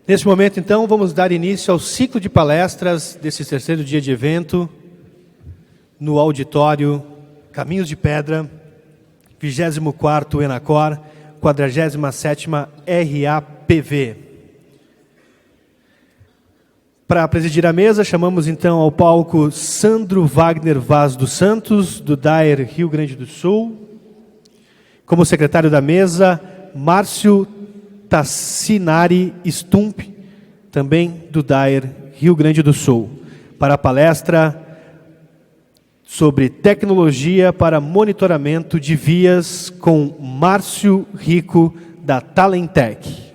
Neste momento, então, vamos dar início ao ciclo de palestras desse terceiro dia de evento no auditório Caminhos de Pedra, 24º ENACOR, 47ª RAPV. Para presidir a mesa, chamamos então ao palco Sandro Wagner Vaz dos Santos, do DAER Rio Grande do Sul. Como secretário da mesa, Márcio Tassinari Stump, também do DAER Rio Grande do Sul, para a palestra sobre tecnologia para monitoramento de vias com Márcio Rico, da Talentec.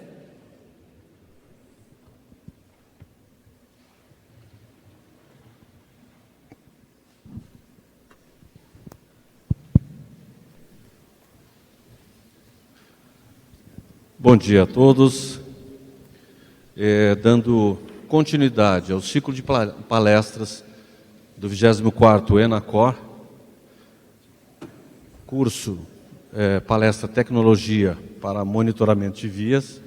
Bom dia a todos. Dando continuidade ao ciclo de palestras do 24º ENACOR, curso Palestra Tecnologia para Monitoramento de Vias,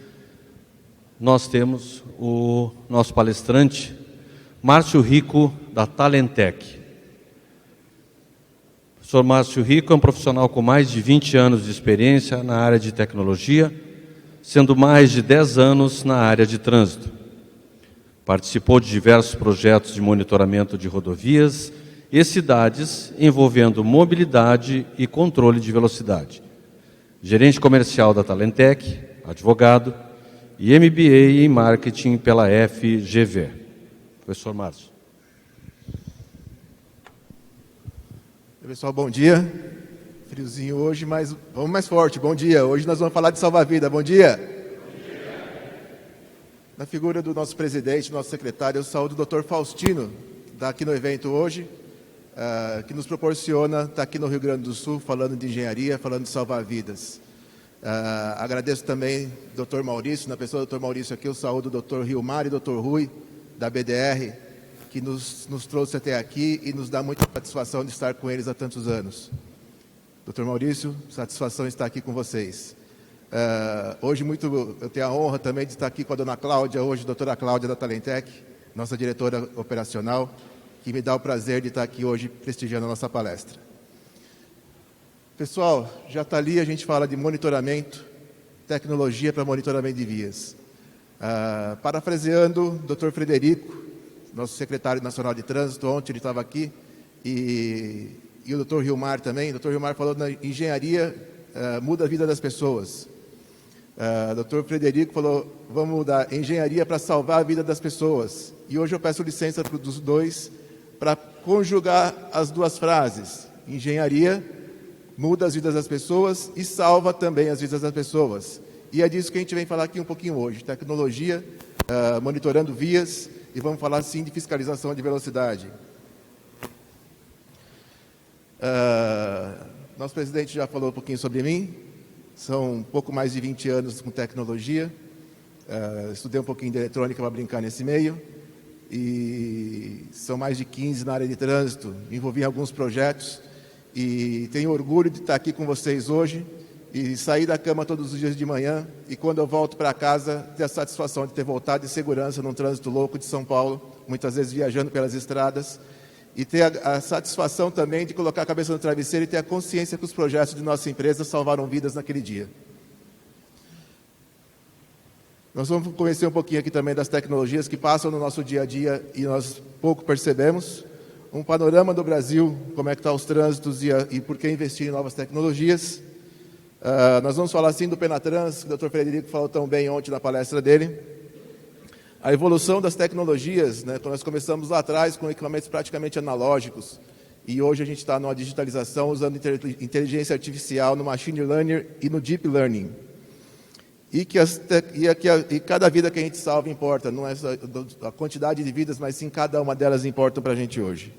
nós temos o nosso palestrante, Márcio Rico, da Talentec. O professor Márcio Rico é um profissional com mais de 20 anos de experiência na área de tecnologia, sendo mais de 10 anos na área de trânsito. Participou de diversos projetos de monitoramento de rodovias e cidades envolvendo mobilidade e controle de velocidade. Gerente comercial da Talentec, advogado e MBA em marketing pela FGV. Professor Márcio. Pessoal, bom dia. Friozinho hoje, mas vamos mais forte. Bom dia. Hoje nós vamos falar de salva-vida. Bom dia. Bom dia. Na figura do nosso presidente, nosso secretário, eu saúdo o Dr. Faustino, que está aqui no evento hoje, que nos proporciona estar aqui no Rio Grande do Sul, falando de engenharia, falando de salvar-vidas. Agradeço também ao Dr. Maurício, na pessoa do Dr. Maurício aqui, eu saúdo o Dr. Riomar e o Dr. Rui, da BDR, que nos trouxe até aqui e nos dá muita satisfação de estar com eles há tantos anos. Dr. Maurício, satisfação estar aqui com vocês. Hoje eu tenho a honra também de estar aqui com a dona Cláudia, hoje a doutora Cláudia da Talentec, nossa diretora operacional, que me dá o prazer de estar aqui hoje prestigiando a nossa palestra. Pessoal, já está ali, a gente fala de monitoramento, tecnologia para monitoramento de vias. Parafraseando o Dr. Frederico, nosso secretário nacional de trânsito, ontem ele estava aqui, e o Dr. Riomar também. O Dr. Riomar falou que a engenharia muda a vida das pessoas. O Dr. Frederico falou, vamos mudar engenharia para salvar a vida das pessoas. E hoje eu peço licença para os dois para conjugar as duas frases. Engenharia muda as vidas das pessoas e salva também as vidas das pessoas. E é disso que a gente vem falar aqui um pouquinho hoje. Tecnologia, monitorando vias, e vamos falar sim de fiscalização de velocidade. Nosso presidente já falou um pouquinho sobre mim. São um pouco mais de 20 anos com tecnologia. Estudei um pouquinho de eletrônica para brincar nesse meio. E são mais de 15 na área de trânsito. Me envolvi em alguns projetos. E tenho orgulho de estar aqui com vocês hoje. E sair da cama todos os dias de manhã. E quando eu volto para casa, ter a satisfação de ter voltado de segurança num trânsito louco de São Paulo. Muitas vezes viajando pelas estradas. E ter a satisfação também de colocar a cabeça no travesseiro e ter a consciência que os projetos de nossa empresa salvaram vidas naquele dia. Nós vamos conhecer um pouquinho aqui também das tecnologias que passam no nosso dia a dia e nós pouco percebemos. Um panorama do Brasil, como é que estão os trânsitos e por que investir em novas tecnologias. Nós vamos falar sim do Penatrans, que o Dr. Frederico falou tão bem ontem na palestra dele. A evolução das tecnologias, né? Nós começamos lá atrás com equipamentos praticamente analógicos e hoje a gente está numa digitalização usando inteligência artificial no machine learning e no deep learning. E cada vida que a gente salva importa, não é só a quantidade de vidas, mas sim cada uma delas importa para a gente hoje.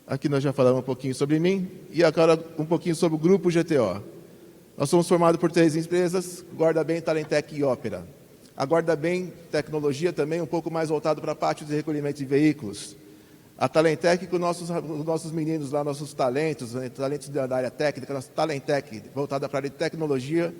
Aqui nós já falamos um pouquinho sobre mim e agora um pouquinho sobre o Grupo GTO. Nós somos formados por 3 empresas, Guardabem, Talentec e Ópera. A Guardabem Tecnologia também um pouco mais voltado para a parte de recolhimento de veículos. A Talentec com os nossos meninos lá, nossos talentos, né, talentos da área técnica, nossa Talentec, voltada para a área de tecnologia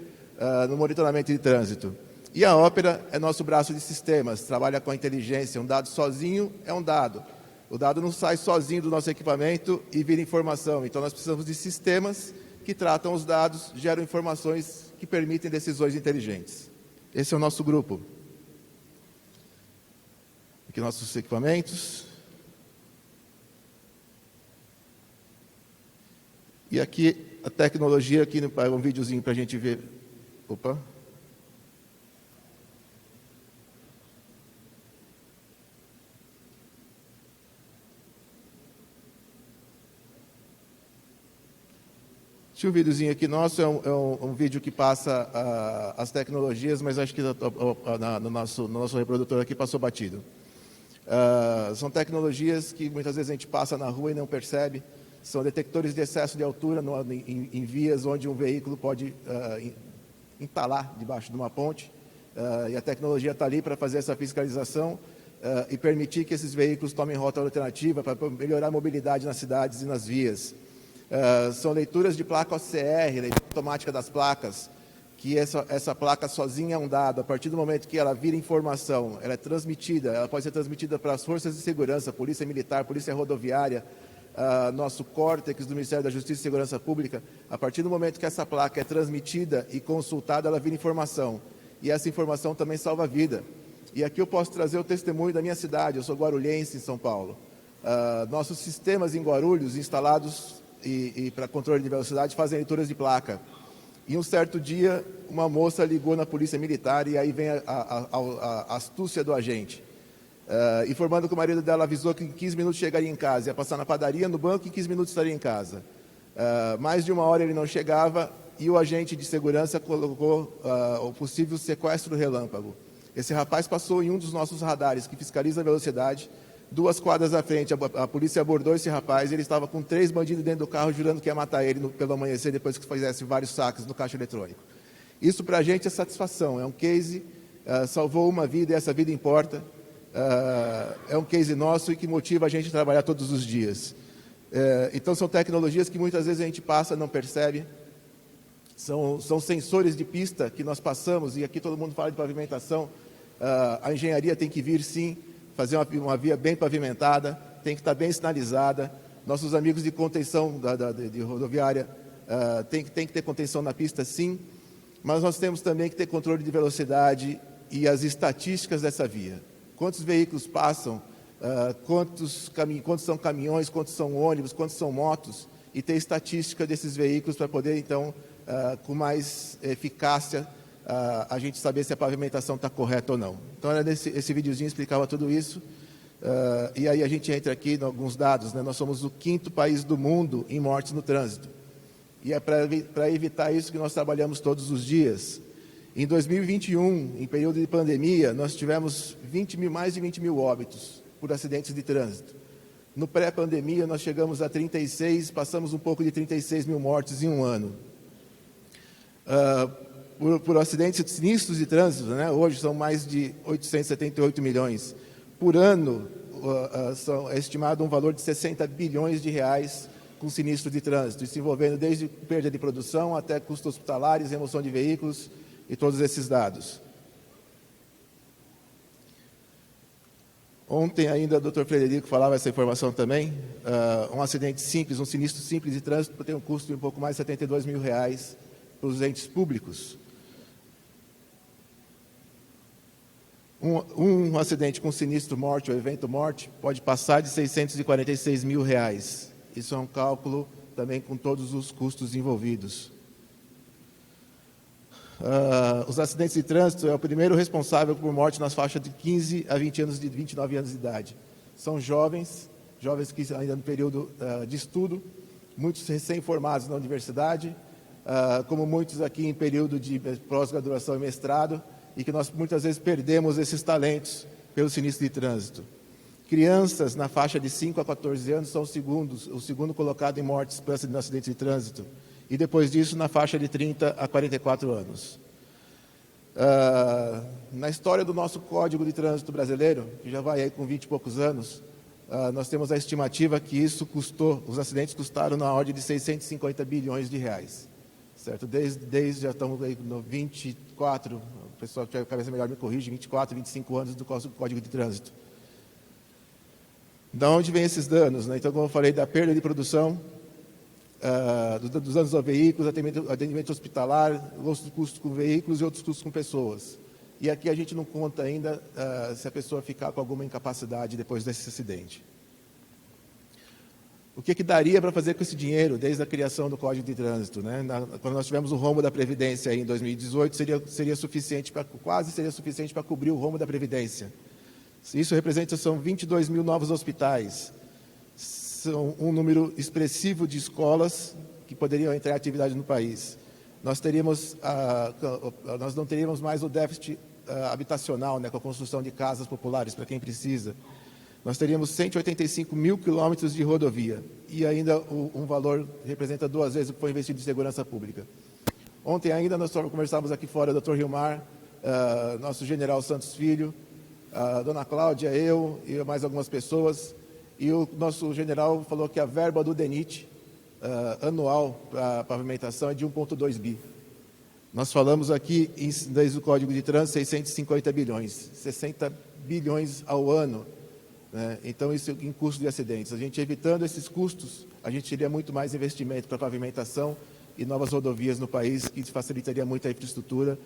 no monitoramento de trânsito. E a Ópera é nosso braço de sistemas, trabalha com a inteligência. Um dado sozinho é um dado. O dado não sai sozinho do nosso equipamento e vira informação. Então, nós precisamos de sistemas que tratam os dados, geram informações que permitem decisões inteligentes. Esse é o nosso grupo. Aqui nossos equipamentos. E aqui a tecnologia, aqui um videozinho para a gente ver. Opa! Tinha um videozinho aqui nosso, é um vídeo que passa as tecnologias, mas acho que no nosso reprodutor aqui passou batido. São tecnologias que muitas vezes a gente passa na rua e não percebe. São detectores de excesso de altura em vias onde um veículo pode entalar debaixo de uma ponte. E a tecnologia está ali para fazer essa fiscalização e permitir que esses veículos tomem rota alternativa para melhorar a mobilidade nas cidades e nas vias. São leituras de placa OCR, leitura automática das placas, que essa placa sozinha é um dado. A partir do momento que ela vira informação, ela é transmitida, ela pode ser transmitida para as forças de segurança, Polícia Militar, Polícia Rodoviária, nosso córtex do Ministério da Justiça e Segurança Pública. A partir do momento que essa placa é transmitida e consultada, ela vira informação. E essa informação também salva a vida. E aqui eu posso trazer o testemunho da minha cidade, eu sou guarulhense, em São Paulo. Nossos sistemas em Guarulhos, instalados e para controle de velocidade, fazem leituras de placa. E um certo dia, uma moça ligou na Polícia Militar e aí vem a astúcia do agente. Informando que o marido dela avisou que em 15 minutos chegaria em casa, ia passar na padaria, no banco, e em 15 minutos estaria em casa. Mais de uma hora ele não chegava e o agente de segurança colocou o possível sequestro relâmpago. Esse rapaz passou em um dos nossos radares, que fiscaliza a velocidade. 2 quadras à frente, a polícia abordou esse rapaz, ele estava com 3 bandidos dentro do carro, jurando que ia matar ele pelo amanhecer, depois que fizesse vários saques no caixa eletrônico. Isso para a gente é satisfação, é um case, salvou uma vida e essa vida importa. É um case nosso e que motiva a gente a trabalhar todos os dias. Então, são tecnologias que muitas vezes a gente passa e não percebe. São sensores de pista que nós passamos, e aqui todo mundo fala de pavimentação. A engenharia tem que vir, sim, fazer uma via bem pavimentada, tem que estar bem sinalizada. Nossos amigos de contenção de rodoviária tem que ter contenção na pista, sim, mas nós temos também que ter controle de velocidade e as estatísticas dessa via. Quantos veículos passam, quantos são caminhões, quantos são ônibus, quantos são motos, e ter estatística desses veículos para poder, então, com mais eficácia, a gente saber se a pavimentação está correta ou não. Então, esse videozinho explicava tudo isso. E aí a gente entra aqui em alguns dados, né? Nós somos o 5º país do mundo em mortes no trânsito. E é para evitar isso que nós trabalhamos todos os dias. Em 2021, em período de pandemia, nós tivemos mais de 20 mil óbitos por acidentes de trânsito. No pré-pandemia, nós chegamos a 36, passamos um pouco de 36 mil mortes em um ano. Por acidentes sinistros de trânsito, né? Hoje são mais de 878 milhões. Por ano, é estimado um valor de 60 bilhões de reais com sinistro de trânsito, isso envolvendo desde perda de produção até custos hospitalares, remoção de veículos e todos esses dados. Ontem ainda o Dr. Frederico falava essa informação também. Um acidente simples, um sinistro simples de trânsito tem um custo de um pouco mais de 72 mil reais para os entes públicos. Um acidente com sinistro morte ou evento morte pode passar de 646 mil reais. Isso é um cálculo também com todos os custos envolvidos. Os acidentes de trânsito é o primeiro responsável por morte nas faixas de 15 a 29 anos de idade. São jovens que ainda no período de estudo, muitos recém-formados na universidade, como muitos aqui em período de pós-graduação e mestrado, e que nós muitas vezes perdemos esses talentos pelo sinistro de trânsito. Crianças na faixa de 5 a 14 anos são o segundo colocado em mortes por acidentes de trânsito, e depois disso na faixa de 30 a 44 anos. Na história do nosso Código de Trânsito brasileiro, que já vai aí com 20 e poucos anos, nós temos a estimativa que os acidentes custaram na ordem de 650 bilhões de reais. Certo? Desde já estamos aí no 24, pessoal que tiver a cabeça melhor me corrige, 24, 25 anos do Código de Trânsito. Da onde vem esses danos? Né? Então, como eu falei, da perda de produção, dos danos aos veículos, atendimento hospitalar, outros custos com veículos e outros custos com pessoas. E aqui a gente não conta ainda se a pessoa ficar com alguma incapacidade depois desse acidente. O que daria para fazer com esse dinheiro desde a criação do Código de Trânsito? Né? Quando nós tivemos o rombo da Previdência aí em 2018, seria suficiente quase seria suficiente para cobrir o rombo da Previdência. Isso representa, são 22 mil novos hospitais, são um número expressivo de escolas que poderiam entrar em atividade no país. Nós não teríamos mais o déficit habitacional, né, com a construção de casas populares para quem precisa. Nós teríamos 185 mil quilômetros de rodovia e ainda um valor que representa 2 vezes o que foi investido em segurança pública. Ontem ainda nós conversávamos aqui fora, Dr. Rilmar, nosso general Santos Filho, a dona Cláudia, eu e mais algumas pessoas, e o nosso general falou que a verba do DENIT anual para pavimentação é de 1,2 bi. Nós falamos aqui, desde o Código de Trânsito, 650 bilhões, 60 bilhões ao ano. Né? Então, isso em custo de acidentes. A gente evitando esses custos, a gente teria muito mais investimento para pavimentação e novas rodovias no país, que facilitaria muito a infraestrutura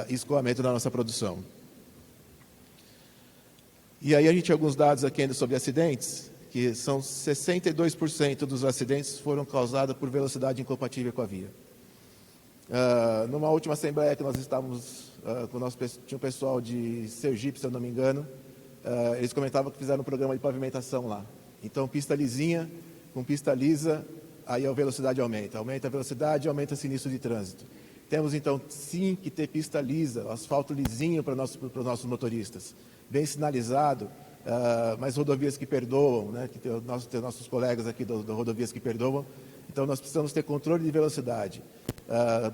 e escoamento da nossa produção. E aí a gente tem alguns dados aqui ainda sobre acidentes, que são 62% dos acidentes foram causados por velocidade incompatível com a via. Numa última assembleia que nós estávamos, tinha um pessoal de Sergipe, se eu não me engano, eles comentavam que fizeram um programa de pavimentação lá. Então, pista lisinha, com pista lisa, aí a velocidade aumenta. Aumenta a velocidade, aumenta o sinistro de trânsito. Temos, então, sim, que ter pista lisa, asfalto lisinho para os nossos motoristas. Bem sinalizado, mas rodovias que perdoam, né, que tem nossos colegas aqui do Rodovias que Perdoam. Então, nós precisamos ter controle de velocidade.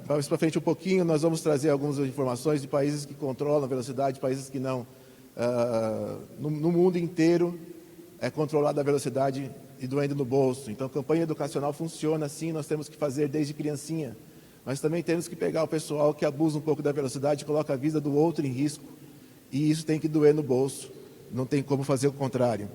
Mais para frente um pouquinho, nós vamos trazer algumas informações de países que controlam a velocidade, países que não. No mundo inteiro é controlada a velocidade e doendo no bolso. Então, a campanha educacional funciona assim, nós temos que fazer desde criancinha. Mas também temos que pegar o pessoal que abusa um pouco da velocidade e coloca a vida do outro em risco. E isso tem que doer no bolso, não tem como fazer o contrário.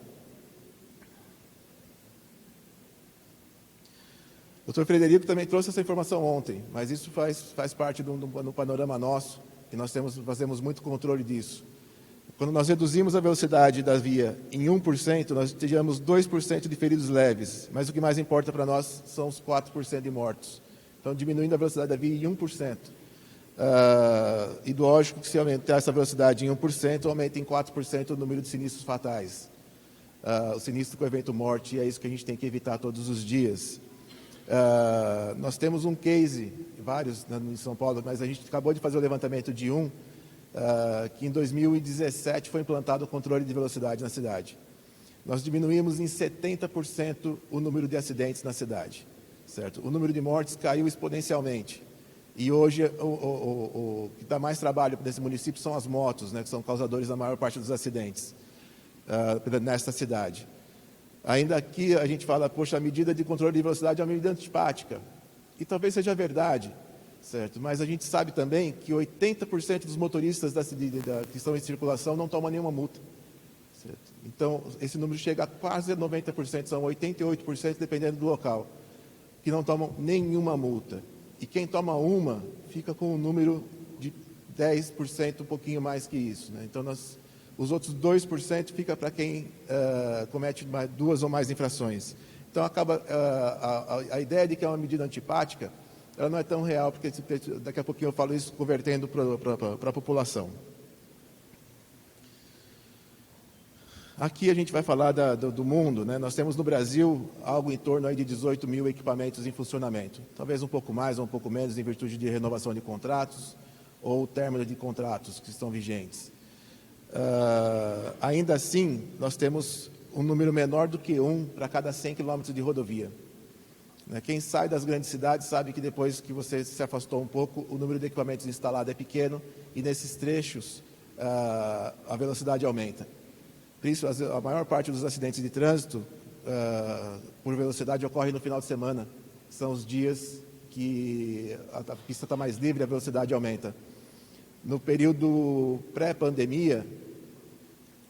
O Dr. Frederico também trouxe essa informação ontem, mas isso faz parte do panorama nosso, e nós fazemos muito controle disso. Quando nós reduzimos a velocidade da via em 1%, nós teríamos 2% de feridos leves, mas o que mais importa para nós são os 4% de mortos. Então, diminuindo a velocidade da via em 1%. E lógico que se aumentar essa velocidade em 1%, aumenta em 4% o número de sinistros fatais. O sinistro com evento morte, e é isso que a gente tem que evitar todos os dias. Nós temos um case, vários em São Paulo, mas a gente acabou de fazer o levantamento de que em 2017 foi implantado o controle de velocidade na cidade. Nós diminuímos em 70% o número de acidentes na cidade, certo? O número de mortes caiu exponencialmente. E hoje o que dá mais trabalho para esse município são as motos, né, que são causadores da maior parte dos acidentes nesta cidade. Ainda aqui a gente fala, poxa, a medida de controle de velocidade é uma medida antipática. E talvez seja verdade, certo? Mas a gente sabe também que 80% dos motoristas que estão em circulação não tomam nenhuma multa. Certo? Então, esse número chega a quase 90%, são 88%, dependendo do local, que não tomam nenhuma multa. E quem toma uma, fica com um número de 10%, um pouquinho mais que isso. Né? Então, os outros 2% fica para quem comete 2 ou mais infrações. Então, acaba a ideia de que é uma medida antipática, ela não é tão real, porque daqui a pouquinho eu falo isso convertendo para a população. Aqui a gente vai falar do mundo, né? Nós temos no Brasil algo em torno aí de 18 mil equipamentos em funcionamento. Talvez um pouco mais ou um pouco menos em virtude de renovação de contratos ou término de contratos que estão vigentes. Ainda assim, nós temos um número menor do que para cada 100 quilômetros de rodovia. Quem sai das grandes cidades sabe que depois que você se afastou um pouco, o número de equipamentos instalados é pequeno e nesses trechos a velocidade aumenta. Por isso, a maior parte dos acidentes de trânsito por velocidade ocorre no final de semana. São os dias que a pista está mais livre e a velocidade aumenta. No período pré-pandemia,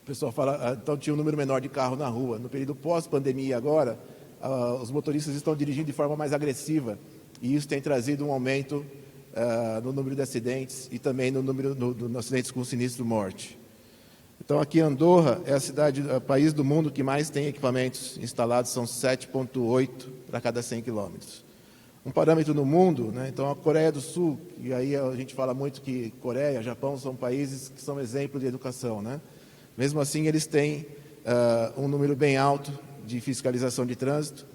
o pessoal fala, então tinha um número menor de carro na rua. No período pós-pandemia agora, os motoristas estão dirigindo de forma mais agressiva e isso tem trazido um aumento no número de acidentes e também no número de acidentes com sinistro morte. Então, aqui Andorra é o país do mundo que mais tem equipamentos instalados, são 7,8 para cada 100 quilômetros. Um parâmetro no mundo, né? Então a Coreia do Sul, e aí a gente fala muito que Coreia, Japão são países que são exemplo de educação, né? Mesmo assim, eles têm um número bem alto de fiscalização de trânsito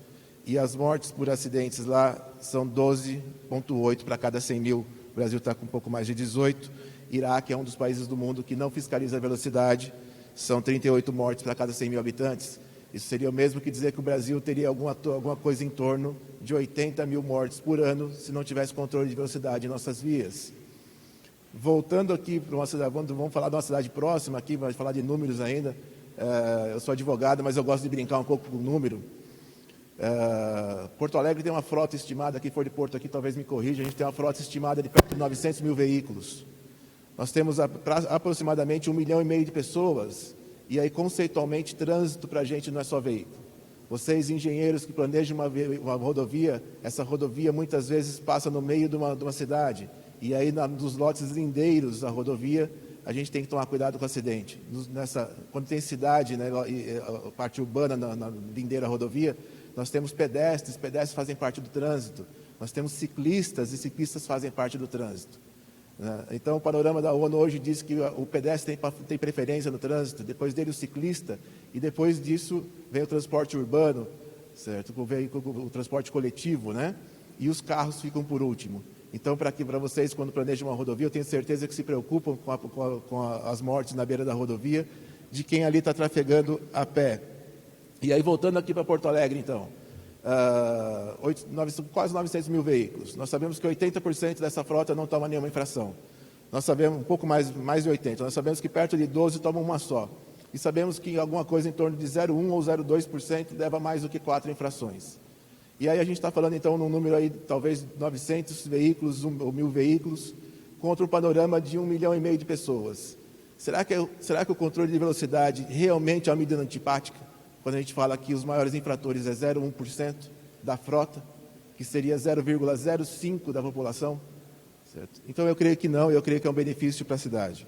e as mortes por acidentes lá são 12,8 para cada 100 mil. O Brasil está com um pouco mais de 18. Iraque é um dos países do mundo que não fiscaliza a velocidade, são 38 mortes para cada 100 mil habitantes. Isso seria o mesmo que dizer que o Brasil teria alguma coisa em torno de 80 mil mortes por ano se não tivesse controle de velocidade em nossas vias. Voltando aqui para uma cidade, vamos falar de uma cidade próxima aqui, vamos falar de números ainda. Eu sou advogado, mas eu gosto de brincar um pouco com o número. Porto Alegre tem uma frota estimada, quem for de Porto aqui talvez me corrija, a gente tem uma frota estimada de perto de 900 mil veículos. Nós temos aproximadamente 1,5 milhão de pessoas. E aí, conceitualmente, trânsito para a gente não é só veículo. Vocês, engenheiros que planejam uma rodovia, essa rodovia muitas vezes passa no meio de uma cidade. E aí, nos lotes lindeiros da rodovia, a gente tem que tomar cuidado com o acidente. Quando tem cidade, né, a parte urbana na lindeira rodovia, nós temos pedestres fazem parte do trânsito. Nós temos ciclistas e ciclistas fazem parte do trânsito. Então, o panorama da ONU hoje diz que o pedestre tem preferência no trânsito, depois dele o ciclista, e depois disso vem o transporte urbano, certo? O transporte coletivo, né? E os carros ficam por último. Então, para vocês, quando planejam uma rodovia, eu tenho certeza que se preocupam com as mortes na beira da rodovia, de quem ali está trafegando a pé. E aí, voltando aqui para Porto Alegre, então, quase 900 mil veículos. Nós sabemos que 80% dessa frota não toma nenhuma infração. Nós sabemos, um pouco mais de 80%. Nós sabemos que perto de 12 tomam uma só. E sabemos que alguma coisa em torno de 0,1% ou 0,2% leva mais do que 4 infrações. E aí a gente está falando, então, num número aí, talvez 900 veículos ou 1.000 veículos, contra um panorama de 1,5 milhão de pessoas. Será que o controle de velocidade realmente é uma medida antipática? Quando a gente fala que os maiores infratores é 0,1% da frota, que seria 0,05% da população, certo? Então eu creio que não, eu creio que é um benefício para a cidade.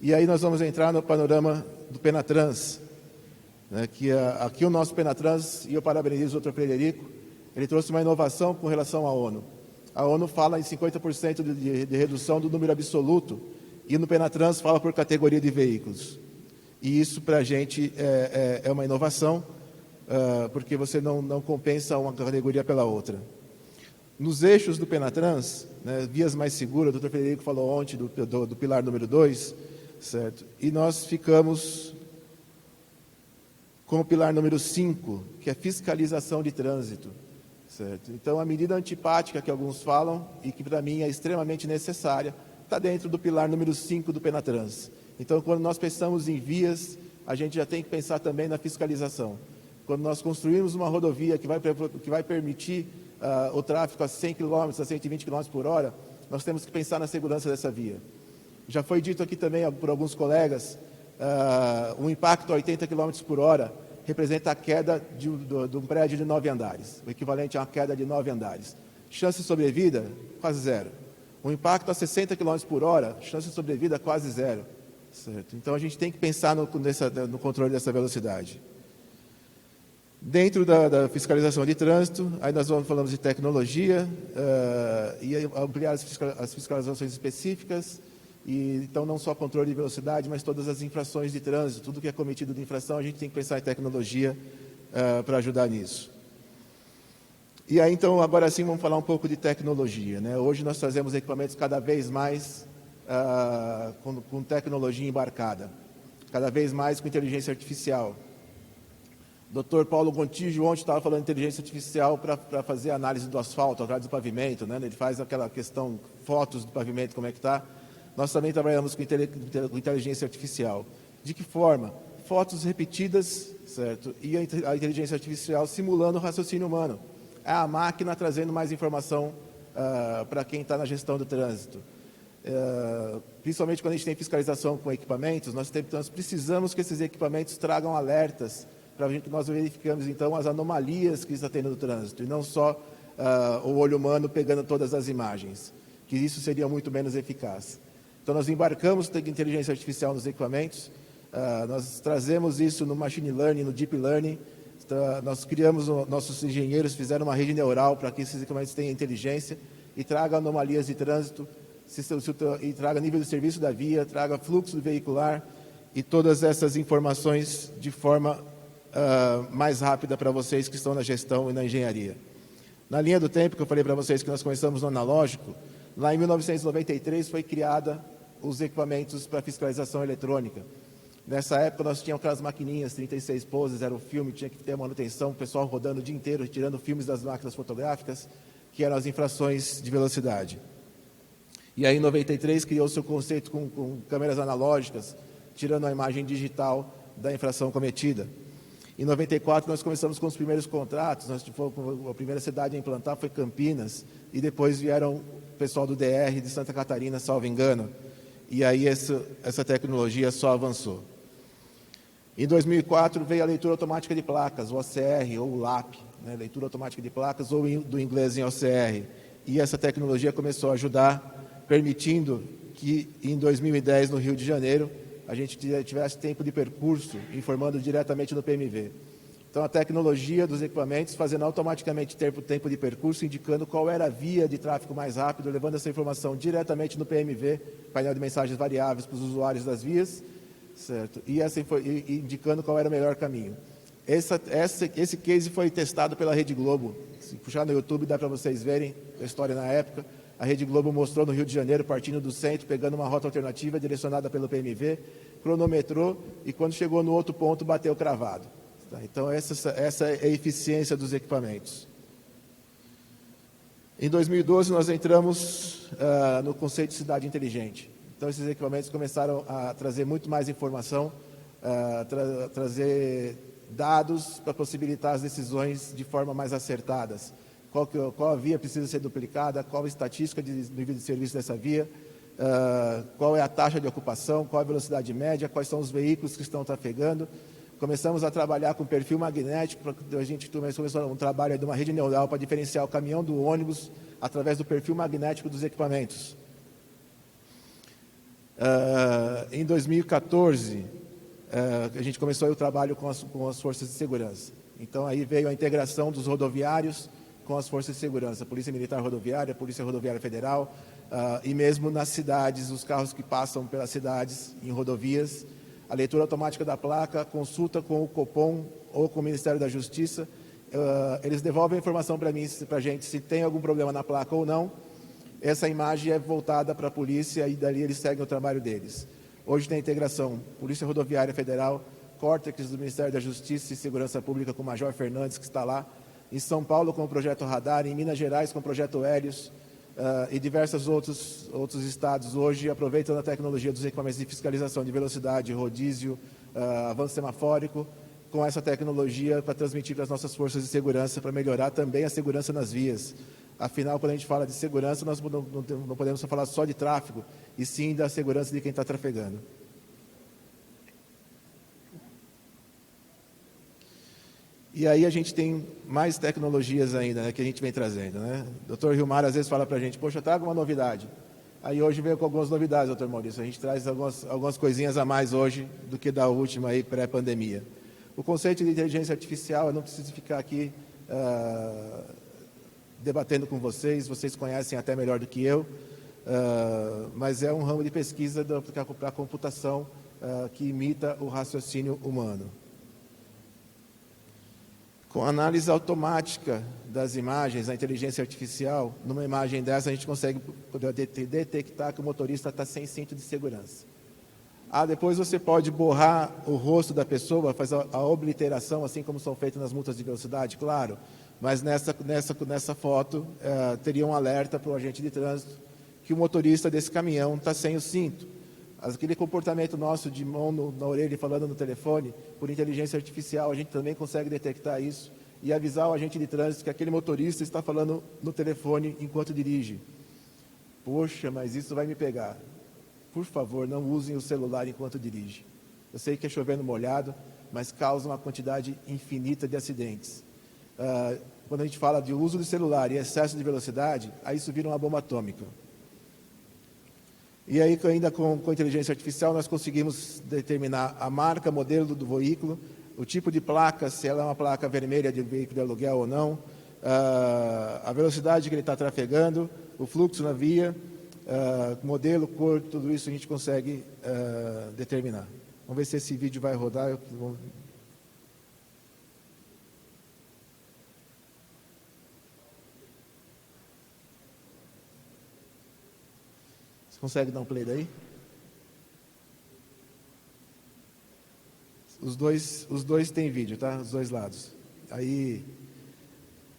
E aí nós vamos entrar no panorama do Penatrans, né, que aqui o nosso Penatrans, e eu parabenizo o Dr. Frederico, ele trouxe uma inovação com relação à ONU. A ONU fala em 50% de redução do número absoluto, e no Penatrans fala por categoria de veículos. E isso, para a gente, é uma inovação, porque você não compensa uma categoria pela outra. Nos eixos do Penatrans, né, vias mais seguras, o Dr. Frederico falou ontem do pilar número 2, certo? E nós ficamos com o pilar número 5, que é fiscalização de trânsito, certo? Então, a medida antipática que alguns falam, e que para mim é extremamente necessária, está dentro do pilar número 5 do Penatrans. Então, quando nós pensamos em vias, a gente já tem que pensar também na fiscalização. Quando nós construímos uma rodovia que vai permitir o tráfego a 100 km, a 120 km por hora, nós temos que pensar na segurança dessa via. Já foi dito aqui também por alguns colegas, um impacto a 80 km por hora representa a queda de um prédio de 9 andares, o equivalente a uma queda de 9 andares. Chance de sobrevida, quase zero. Um impacto a 60 km por hora, chance de sobrevida quase zero. Certo? Então, a gente tem que pensar no controle dessa velocidade. Dentro da fiscalização de trânsito, aí nós falamos de tecnologia e ampliar as fiscalizações específicas, e então não só controle de velocidade, mas todas as infrações de trânsito, tudo que é cometido de infração, a gente tem que pensar em tecnologia para ajudar nisso. E aí, então, agora sim, vamos falar um pouco de tecnologia, né? Hoje nós trazemos equipamentos cada vez mais com tecnologia embarcada, cada vez mais com inteligência artificial. O Dr. Paulo Gontijo ontem estava falando de inteligência artificial para fazer análise do asfalto, atrás do pavimento, né? Ele faz aquela questão, fotos do pavimento, como é que está. Nós também trabalhamos com inteligência artificial. De que forma? Fotos repetidas, certo? E a inteligência artificial simulando o raciocínio humano. É a máquina trazendo mais informação para quem está na gestão do trânsito. Principalmente quando a gente tem fiscalização com equipamentos, nós precisamos que esses equipamentos tragam alertas para que nós verificamos, então, as anomalias que está tendo no trânsito, e não só o olho humano pegando todas as imagens, que isso seria muito menos eficaz. Então, nós embarcamos inteligência artificial nos equipamentos, nós trazemos isso no machine learning, no deep learning, nós criamos, nossos engenheiros fizeram uma rede neural para que esses equipamentos tenham inteligência e tragam anomalias de trânsito, e traga nível de serviço da via, traga fluxo veicular e todas essas informações de forma mais rápida para vocês que estão na gestão e na engenharia. Na linha do tempo que eu falei para vocês que nós começamos no analógico, lá em 1993 foi criada os equipamentos para fiscalização eletrônica. Nessa época nós tínhamos aquelas maquininhas, 36 poses, era o filme, tinha que ter manutenção, o pessoal rodando o dia inteiro, tirando filmes das máquinas fotográficas, que eram as infrações de velocidade. E aí em 93 criou-se o conceito com câmeras analógicas, tirando a imagem digital da infração cometida. Em 94 nós começamos com os primeiros contratos, a primeira cidade a implantar foi Campinas, e depois vieram o pessoal do DR de Santa Catarina, salvo engano, e aí essa tecnologia só avançou. Em 2004 veio a leitura automática de placas, o OCR ou o LAP, né, leitura automática de placas, ou do inglês em OCR, e essa tecnologia começou a ajudar, permitindo que em 2010 no Rio de Janeiro a gente tivesse tempo de percurso informando diretamente no PMV. Então, a tecnologia dos equipamentos fazendo automaticamente tempo de percurso, indicando qual era a via de tráfego mais rápido, levando essa informação diretamente no PMV, painel de mensagens variáveis para os usuários das vias, certo? E indicando qual era o melhor caminho. Esse case foi testado pela Rede Globo. Se puxar no YouTube, dá para vocês verem a história na época. A Rede Globo mostrou no Rio de Janeiro, partindo do centro, pegando uma rota alternativa direcionada pelo PMV, cronometrou e quando chegou no outro ponto, bateu cravado. Tá? Então, essa é a eficiência dos equipamentos. Em 2012, nós entramos no conceito de cidade inteligente. Então, esses equipamentos começaram a trazer muito mais informação, trazer dados para possibilitar as decisões de forma mais acertadas. Qual a via precisa ser duplicada, qual a estatística de nível de serviço dessa via, qual é a taxa de ocupação, qual a velocidade média, quais são os veículos que estão trafegando. Começamos a trabalhar com perfil magnético, a gente começou um trabalho de uma rede neural para diferenciar o caminhão do ônibus através do perfil magnético dos equipamentos. Em 2014, a gente começou o trabalho com as forças de segurança. Então, aí veio a integração dos rodoviários com as forças de segurança, Polícia Militar Rodoviária, Polícia Rodoviária Federal, e mesmo nas cidades, os carros que passam pelas cidades, em rodovias, a leitura automática da placa, consulta com o Copom ou com o Ministério da Justiça, eles devolvem a informação para a gente se tem algum problema na placa ou não, essa imagem é voltada para a polícia e dali eles seguem o trabalho deles. Hoje tem a integração Polícia Rodoviária Federal, Córtex do Ministério da Justiça e Segurança Pública com o Major Fernandes, que está lá, em São Paulo com o Projeto Radar, em Minas Gerais com o Projeto Hélios, e diversos outros estados hoje aproveitam a tecnologia dos equipamentos de fiscalização de velocidade, rodízio, avanço semafórico, com essa tecnologia para transmitir para as nossas forças de segurança, para melhorar também a segurança nas vias. Afinal, quando a gente fala de segurança, nós não podemos falar só de tráfego, e sim da segurança de quem está trafegando. E aí a gente tem mais tecnologias ainda, né, que a gente vem trazendo. Né? O Dr. Hilmar às vezes fala para a gente, poxa, traga uma novidade. Aí hoje veio com algumas novidades, Dr. Maurício. A gente traz algumas coisinhas a mais hoje do que da última aí pré-pandemia. O conceito de inteligência artificial, eu não preciso ficar aqui debatendo com vocês conhecem até melhor do que eu, mas é um ramo de pesquisa para a computação que imita o raciocínio humano. Com a análise automática das imagens, a inteligência artificial, numa imagem dessa a gente consegue detectar que o motorista está sem cinto de segurança. Depois você pode borrar o rosto da pessoa, fazer a obliteração, assim como são feitas nas multas de velocidade, claro, mas nessa foto teria um alerta para o agente de trânsito que o motorista desse caminhão está sem o cinto. Aquele comportamento nosso de mão na orelha e falando no telefone, por inteligência artificial, a gente também consegue detectar isso e avisar o agente de trânsito que aquele motorista está falando no telefone enquanto dirige. Poxa, mas isso vai me pegar. Por favor, não usem o celular enquanto dirige. Eu sei que é chovendo molhado, mas causa uma quantidade infinita de acidentes. Quando a gente fala de uso do celular e excesso de velocidade, aí isso vira uma bomba atômica. E aí, ainda com inteligência artificial, nós conseguimos determinar a marca, modelo do veículo, o tipo de placa, se ela é uma placa vermelha de veículo de aluguel ou não, a velocidade que ele está trafegando, o fluxo na via, modelo, cor, tudo isso a gente consegue determinar. Vamos ver se esse vídeo vai rodar. Você consegue dar um play daí? Os dois têm vídeo, tá? Os dois lados. Aí,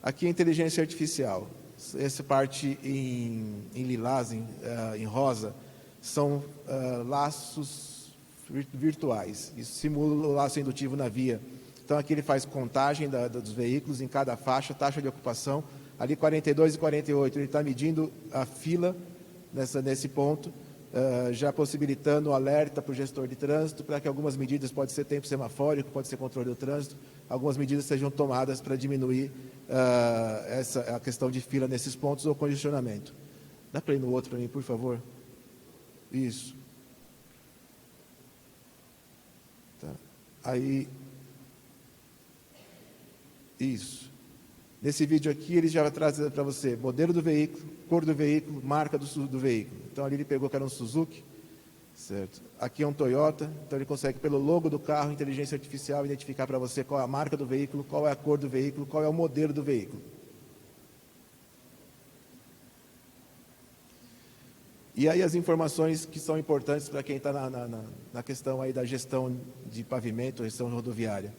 aqui é inteligência artificial. Essa parte em lilás, em rosa, são laços virtuais. Isso simula o laço indutivo na via. Então, aqui ele faz contagem dos veículos em cada faixa, taxa de ocupação. Ali, 42 e 48, ele está medindo a fila nesse ponto, já possibilitando o alerta para o gestor de trânsito, para que algumas medidas, pode ser tempo semafórico, pode ser controle do trânsito, algumas medidas sejam tomadas para diminuir a questão de fila nesses pontos ou congestionamento. Dá para ir no outro para mim, por favor? Isso. Tá. Aí, isso. Nesse vídeo aqui, ele já traz para você modelo do veículo, cor do veículo, marca do veículo. Então, ali ele pegou que era um Suzuki, certo? Aqui é um Toyota, então ele consegue, pelo logo do carro, inteligência artificial, identificar para você qual é a marca do veículo, qual é a cor do veículo, qual é o modelo do veículo. E aí as informações que são importantes para quem está na questão aí da gestão de pavimento, gestão rodoviária.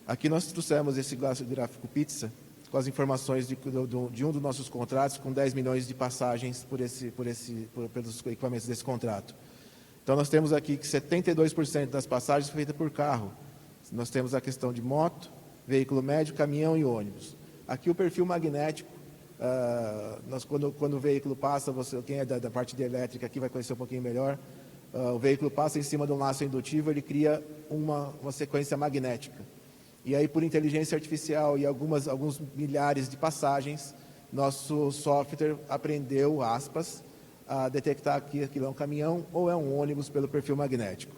Aqui nós trouxemos esse gráfico pizza, com as informações de um dos nossos contratos, com 10 milhões de passagens pelos equipamentos desse contrato. Então, nós temos aqui que 72% das passagens são feitas por carro. Nós temos a questão de moto, veículo médio, caminhão e ônibus. Aqui o perfil magnético, quando o veículo passa, quem é da parte de elétrica aqui vai conhecer um pouquinho melhor, o veículo passa em cima de um laço indutivo, ele cria uma sequência magnética. E aí, por inteligência artificial e alguns milhares de passagens, nosso software aprendeu, aspas, a detectar que aquilo é um caminhão ou é um ônibus pelo perfil magnético.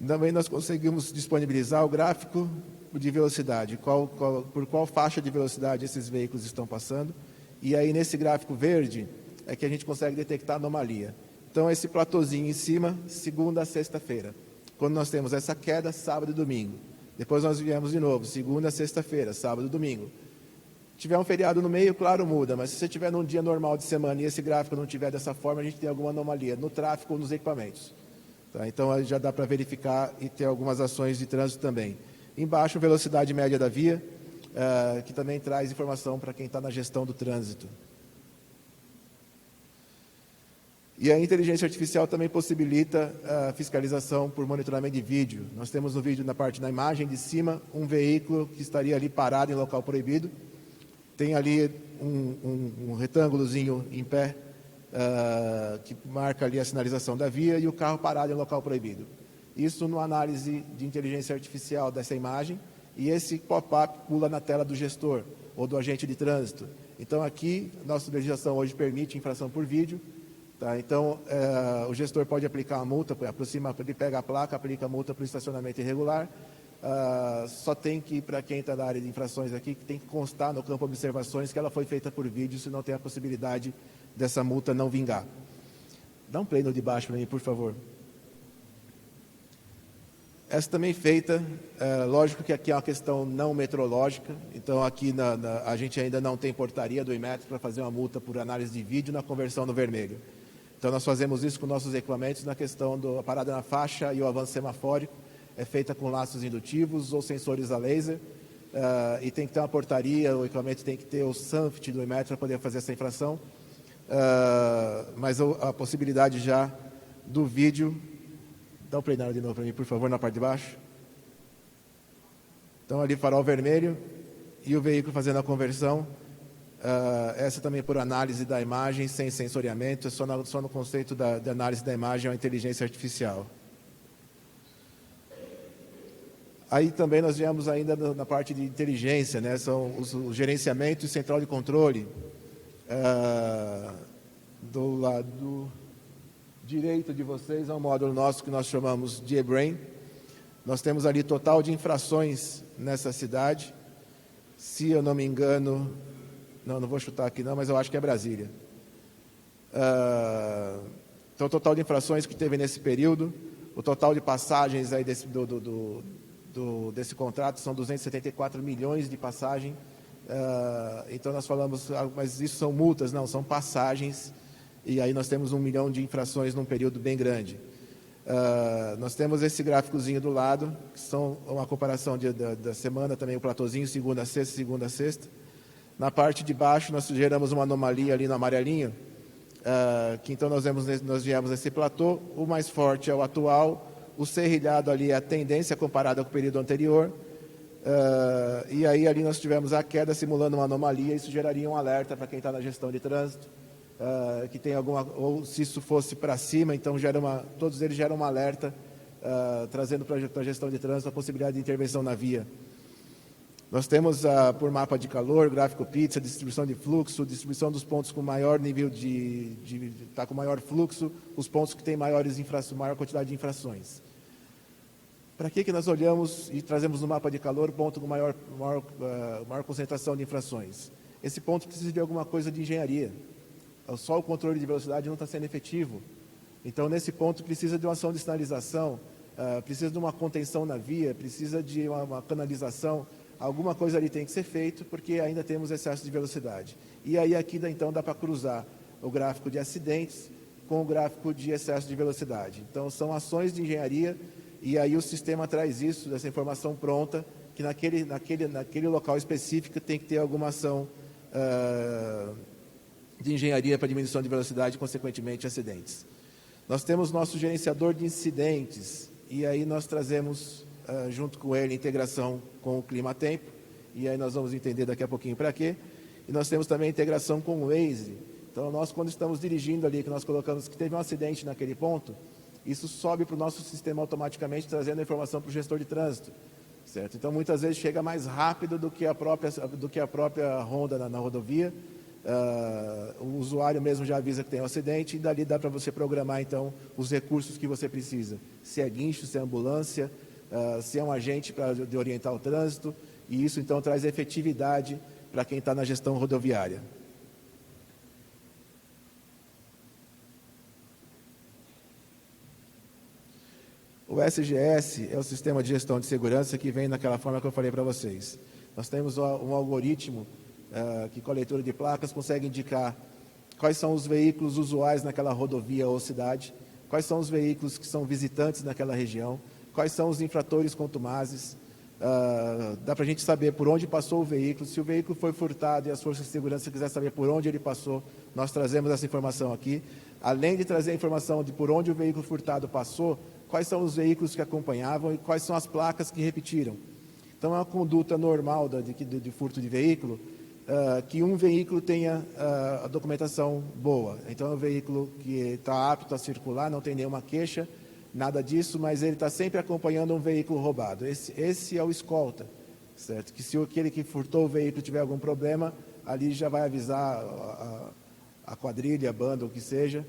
Também nós conseguimos disponibilizar o gráfico de velocidade, por qual faixa de velocidade esses veículos estão passando. E aí, nesse gráfico verde, é que a gente consegue detectar anomalia. Então, esse platôzinho em cima, segunda a sexta-feira. Quando nós temos essa queda, sábado e domingo. Depois nós viemos de novo, segunda, sexta-feira, sábado, domingo. Se tiver um feriado no meio, claro, muda, mas se você tiver num dia normal de semana e esse gráfico não tiver dessa forma, a gente tem alguma anomalia no tráfego ou nos equipamentos. Tá? Então, já dá para verificar e ter algumas ações de trânsito também. Embaixo, velocidade média da via, que também traz informação para quem está na gestão do trânsito. E a inteligência artificial também possibilita a fiscalização por monitoramento de vídeo. Nós temos no vídeo, na imagem de cima, um veículo que estaria ali parado em local proibido. Tem ali um retângulozinho em pé, que marca ali a sinalização da via, e o carro parado em local proibido. Isso numa análise de inteligência artificial dessa imagem, e esse pop-up pula na tela do gestor ou do agente de trânsito. Então, aqui, nossa legislação hoje permite infração por vídeo. Tá, então, o gestor pode aplicar a multa, ele pega a placa, aplica a multa para o estacionamento irregular. Só tem que, para quem está na área de infrações aqui, que tem que constar no campo observações que ela foi feita por vídeo, senão tem a possibilidade dessa multa não vingar. Dá um play no de baixo para mim, por favor. Essa também feita, lógico que aqui é uma questão não metrológica, então aqui a gente ainda não tem portaria do Inmetro para fazer uma multa por análise de vídeo na conversão no vermelho. Então nós fazemos isso com nossos equipamentos na questão da parada na faixa e o avanço semafórico, é feita com laços indutivos ou sensores a laser, e tem que ter uma portaria, o equipamento tem que ter o SANFT do Inmetro para poder fazer essa infração, mas a possibilidade já do vídeo. Dá um play de novo para mim, por favor, na parte de baixo. Então, ali farol vermelho e o veículo fazendo a conversão. essa também por análise da imagem, sem sensoriamento, só no conceito da análise da imagem, é uma inteligência artificial. Aí também nós viemos ainda na parte de inteligência, né? São o gerenciamento e central de controle. Do lado direito de vocês é um módulo nosso que nós chamamos de eBrain. Nós temos ali total de infrações nessa cidade. Se eu não me engano, não vou chutar aqui não, mas eu acho que é Brasília. Então, o total de infrações que teve nesse período, o total de passagens aí desse contrato são 274 milhões de passagem. Então nós falamos, mas isso são multas? Não, são passagens, e aí nós temos 1 milhão de infrações num período bem grande. Nós temos esse gráficozinho do lado, que são uma comparação da semana também, o platôzinho, segunda a sexta. Na parte de baixo nós geramos uma anomalia ali no amarelinho, que então nós viemos nesse platô, o mais forte é o atual, o serrilhado ali é a tendência comparada com o período anterior, e aí ali nós tivemos a queda simulando uma anomalia, isso geraria um alerta para quem está na gestão de trânsito, que tem ou se isso fosse para cima, então todos eles geram um alerta, trazendo para a gestão de trânsito a possibilidade de intervenção na via. Nós temos por mapa de calor, gráfico pizza, distribuição de fluxo, distribuição dos pontos com maior nível com maior fluxo, os pontos que têm maior quantidade de infrações. Para que nós olhamos e trazemos no mapa de calor ponto com maior concentração de infrações? Esse ponto precisa de alguma coisa de engenharia. Só o controle de velocidade não está sendo efetivo. Então, nesse ponto, precisa de uma ação de sinalização, precisa de uma contenção na via, precisa de uma canalização. Alguma coisa ali tem que ser feito, porque ainda temos excesso de velocidade. E aí, aqui, então, dá para cruzar o gráfico de acidentes com o gráfico de excesso de velocidade. Então, são ações de engenharia, e aí o sistema traz isso, dessa informação pronta, que naquele local específico tem que ter alguma ação de engenharia para diminuição de velocidade e, consequentemente, acidentes. Nós temos nosso gerenciador de incidentes, e aí nós trazemos, junto com ele, integração com o clima-tempo, e aí nós vamos entender daqui a pouquinho para quê. E nós temos também a integração com o Waze. Então, nós, quando estamos dirigindo ali, que nós colocamos que teve um acidente naquele ponto, isso sobe para o nosso sistema automaticamente, trazendo a informação para o gestor de trânsito, certo? Então, muitas vezes chega mais rápido do que a própria Honda na rodovia. O usuário mesmo já avisa que tem um acidente, e dali dá para você programar, então, os recursos que você precisa. Se é guincho, se é ambulância, se é um agente de orientar o trânsito, e isso, então, traz efetividade para quem está na gestão rodoviária. O SGS é o Sistema de Gestão de Segurança, que vem naquela forma que eu falei para vocês. Nós temos um algoritmo que, com a leitura de placas, consegue indicar quais são os veículos usuais naquela rodovia ou cidade, quais são os veículos que são visitantes naquela região, quais são os infratores contumazes. Dá para a gente saber por onde passou o veículo. Se o veículo foi furtado e as forças de segurança quiser saber por onde ele passou, nós trazemos essa informação aqui. Além de trazer a informação de por onde o veículo furtado passou, quais são os veículos que acompanhavam e quais são as placas que repetiram. Então, é uma conduta normal de furto de veículo, que um veículo tenha a documentação boa. Então, é um veículo que está apto a circular, não tem nenhuma queixa, nada disso, mas ele está sempre acompanhando um veículo roubado. Esse é o escolta, certo? Que se aquele que furtou o veículo tiver algum problema, ali já vai avisar a quadrilha, a banda, o que seja,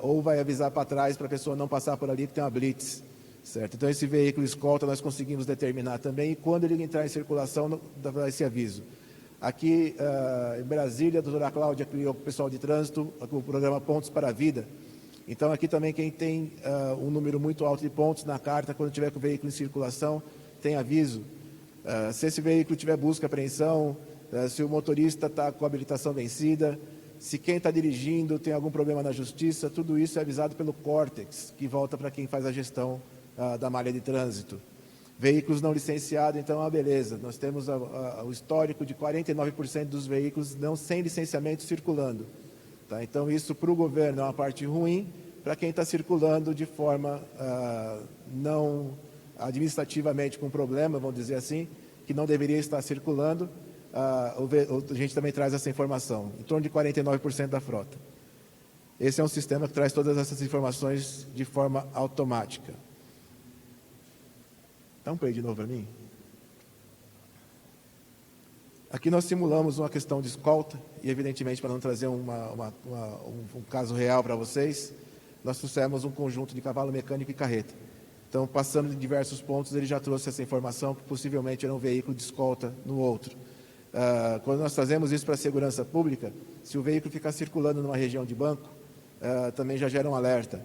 ou vai avisar para trás para a pessoa não passar por ali que tem uma blitz, certo? Então, esse veículo escolta nós conseguimos determinar também, e quando ele entrar em circulação, dá esse aviso. Aqui em Brasília, a doutora Cláudia criou com o pessoal de trânsito o programa Pontos para a Vida. Então, aqui também quem tem um número muito alto de pontos na carta, quando tiver com o veículo em circulação, tem aviso. Se esse veículo tiver busca e apreensão, se o motorista está com a habilitação vencida, se quem está dirigindo tem algum problema na justiça, tudo isso é avisado pelo Córtex, que volta para quem faz a gestão da malha de trânsito. Veículos não licenciados, então, beleza. Nós temos o histórico de 49% dos veículos sem licenciamento circulando. Tá? Então, isso para o governo é uma parte ruim, para quem está circulando de forma não administrativamente com problema, vamos dizer assim, que não deveria estar circulando, a gente também traz essa informação, em torno de 49% da frota. Esse é um sistema que traz todas essas informações de forma automática. Dá um play de novo para mim. Aqui nós simulamos uma questão de escolta, e evidentemente para não trazer um caso real para vocês, nós trouxemos um conjunto de cavalo mecânico e carreta. Então, passando de diversos pontos, ele já trouxe essa informação que possivelmente era um veículo de escolta no outro. Quando nós trazemos isso para a segurança pública, se o veículo ficar circulando numa região de banco, também já gera um alerta.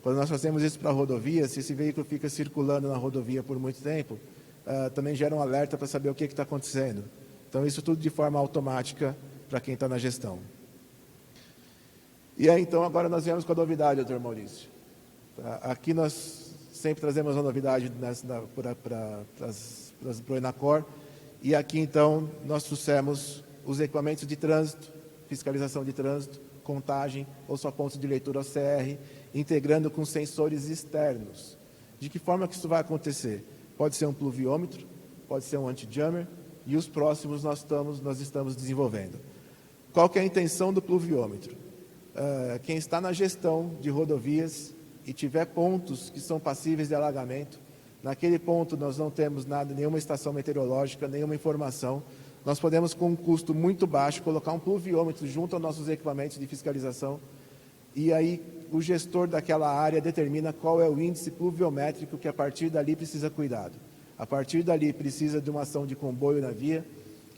Quando nós fazemos isso para a rodovia, se esse veículo fica circulando na rodovia por muito tempo, também gera um alerta para saber o que está acontecendo. Então, isso tudo de forma automática para quem está na gestão. E aí, então, agora nós viemos com a novidade, doutor Maurício. Aqui nós sempre trazemos uma novidade para o Enacor, e aqui, então, nós trouxemos os equipamentos de trânsito, fiscalização de trânsito, contagem ou só pontos de leitura OCR, integrando com sensores externos. De que forma que isso vai acontecer? Pode ser um pluviômetro, pode ser um anti-jammer, e os próximos nós estamos desenvolvendo. Qual que é a intenção do pluviômetro? Quem está na gestão de rodovias e tiver pontos que são passíveis de alagamento, naquele ponto nós não temos nada, nenhuma estação meteorológica, nenhuma informação, nós podemos, com um custo muito baixo, colocar um pluviômetro junto aos nossos equipamentos de fiscalização, e aí o gestor daquela área determina qual é o índice pluviométrico que a partir dali precisa cuidado. A partir dali precisa de uma ação de comboio na via,